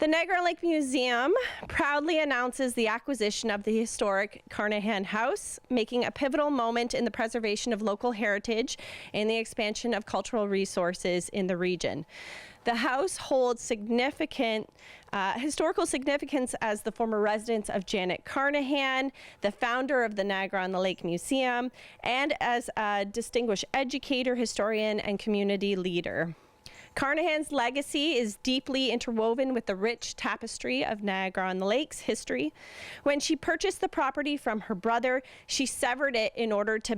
The Niagara-On-The-Lake Museum proudly announces the acquisition of the historic Carnochan House, making a pivotal moment in the preservation of local heritage and the expansion of cultural resources in the region. The house holds significant historical significance as the former residence of Janet Carnochan, the founder of the Niagara-On-The-Lake Museum, and as a distinguished educator, historian, and community leader. Carnochan's legacy is deeply interwoven with the rich tapestry of Niagara-on-the-Lake's history. When she purchased the property from her brother, she severed it in order to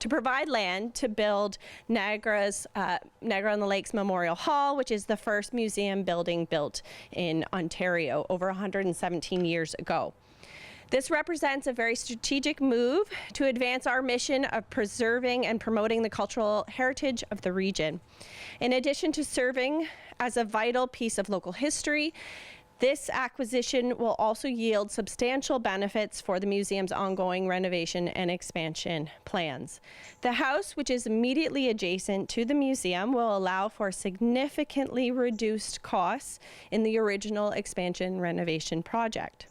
provide land to build Niagara-on-the-Lake's Memorial Hall, which is the first museum building built in Ontario over 117 years ago. This represents a very strategic move to advance our mission of preserving and promoting the cultural heritage of the region. In addition to serving as a vital piece of local history, this acquisition will also yield substantial benefits for the museum's ongoing renovation and expansion plans. The house, which is immediately adjacent to the museum, will allow for significantly reduced costs in the original expansion renovation project.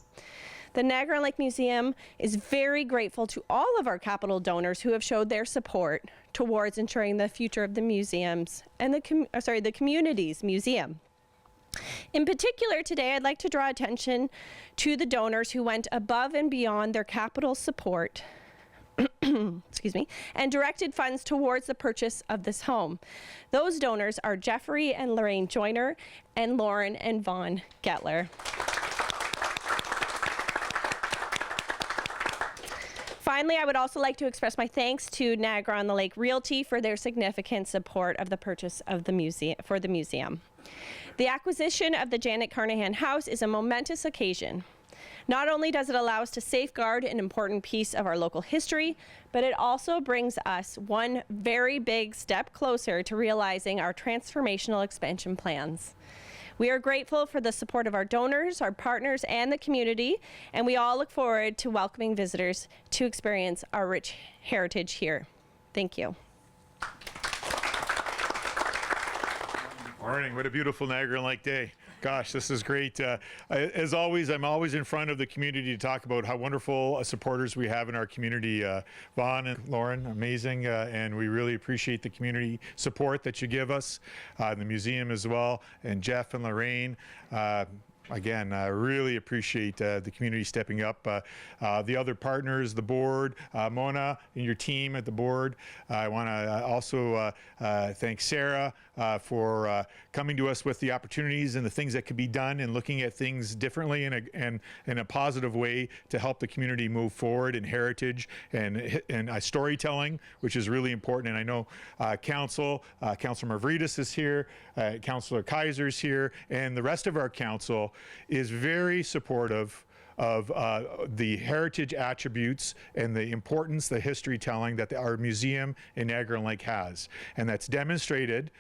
The Niagara-On-The-Lake Museum is very grateful to all of our capital donors who have showed their support towards ensuring the future of the museums and the community's museum. In particular, today I'd like to draw attention to the donors who went above and beyond their capital support excuse me, and directed funds towards the purchase of this home. Those donors are Jeffrey and Lorraine Joyner and Lauren and Vaughn Gettler. Finally, I would also like to express my thanks to Niagara-on-the-Lake Realty for their significant support of the purchase of the museum. The acquisition of the Janet Carnochan House is a momentous occasion. Not only does it allow us to safeguard an important piece of our local history, but it also brings us one very big step closer to realizing our transformational expansion plans. We are grateful for the support of our donors, our partners, and the community, and we all look forward to welcoming visitors to experience our rich heritage here. Thank you. Morning, what a beautiful Niagara-on-the-Lake day. Gosh, this is great. As always, I'm always in front of the community to talk about how wonderful supporters we have in our community. Vaughn and Lauren, amazing, and we really appreciate the community support that you give us, the museum as well, and Jeff and Lorraine. Again, I really appreciate the community stepping up. The other partners, the board, Mona and your team at the board. I want to also thank Sarah for coming to us with the opportunities and the things that could be done and looking at things differently in a positive way to help the community move forward in heritage and storytelling, which is really important. And I know Councilor Mavridis is here, Councilor Kaiser is here, and the rest of our council is very supportive of the heritage attributes and the importance, the history telling that our museum in Niagara-on-the-Lake has. And that's demonstrated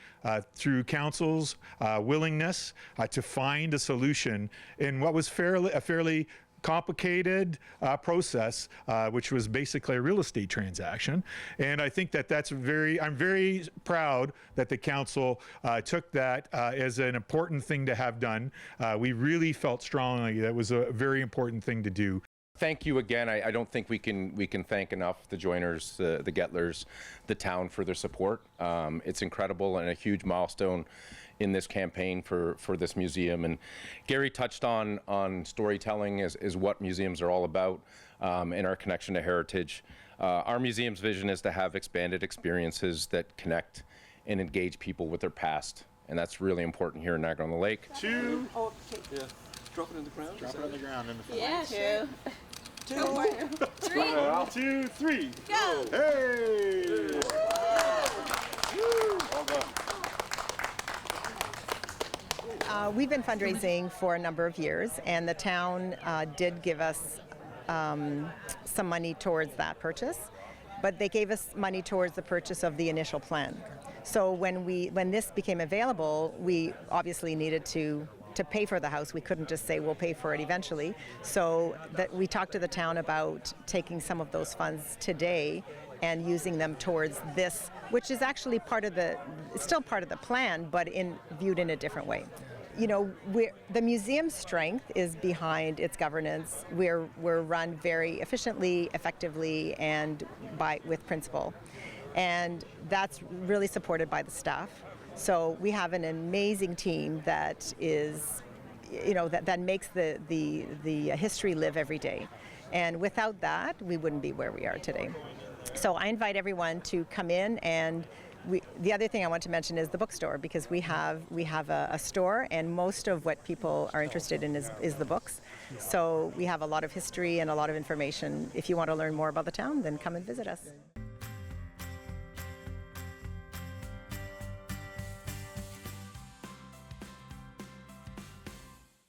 through council's willingness to find a solution in what was a fairly complicated process, which was basically a real estate transaction. And I think that I'm very proud that the council took that as an important thing to have done. We really felt strongly that was a very important thing to do. Thank you again. I don't think we can thank enough the Joiners, the Gettlers, the town for their support. It's incredible and a huge milestone in this campaign for this museum. And Gary touched on storytelling is what museums are all about, and our connection to heritage. Our museum's vision is to have expanded experiences that connect and engage people with their past, and that's really important here in Niagara-on-the-Lake. Yeah. Drop it in the ground. Drop it on the ground in the front. Yeah, sure. 2, 3. 1, 2, 3. Go. Hey! Well done. We've been fundraising for a number of years, and the town did give us some money towards that purchase, but they gave us money towards the purchase of the initial plan. So when this became available, we obviously needed to pay for the house. We couldn't just say we'll pay for it eventually. So that we talked to the town about taking some of those funds today and using them towards this, which is actually still part of the plan, but viewed in a different way. the museum's strength is behind its governance. We're run very efficiently, effectively, and with principle, and that's really supported by the staff. So we have an amazing team that is, that makes the history live every day. And without that, we wouldn't be where we are today. So I invite everyone to come in, and the other thing I want to mention is the bookstore, because we have a store, and most of what people are interested in is the books. So we have a lot of history and a lot of information. If you want to learn more about the town, then come and visit us.